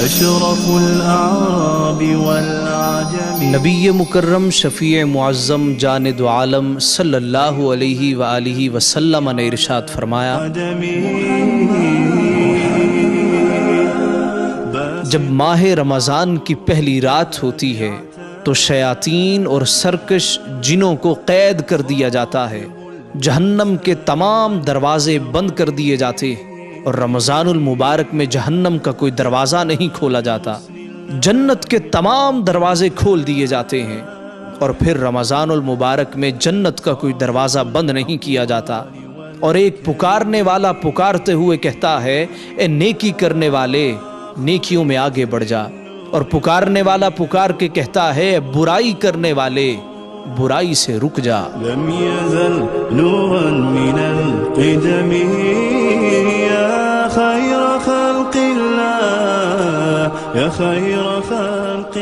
أشرف الأعراب والأعجم. نبی مکرم شفیع معظم جاند عالم صلی اللہ علیہ وآلہ وسلم نے ارشاد فرمایا، جب ماہ رمضان کی پہلی رات ہوتی ہے تو شیاطین اور سرکش جنوں کو قید کر دیا جاتا ہے، جہنم کے تمام دروازے بند کر دیے جاتے ہیں، اور رمضان المبارک میں جہنم کا کوئی دروازہ نہیں کھولا جاتا، جنت کے تمام دروازے کھول دیے جاتے ہیں، اور پھر رمضان المبارک میں جنت کا کوئی دروازہ بند نہیں کیا جاتا، اور ایک پکارنے والا پکارتے ہوئے کہتا ہے، اے نیکی کرنے والے نیکیوں میں آگے بڑھ جا، اور پکارنے والا پکار کے کہتا ہے، برائی کرنے والے برائی سے رک جا۔ لم يزل نورا من القدم يا خير خلق الله، يا خير خلق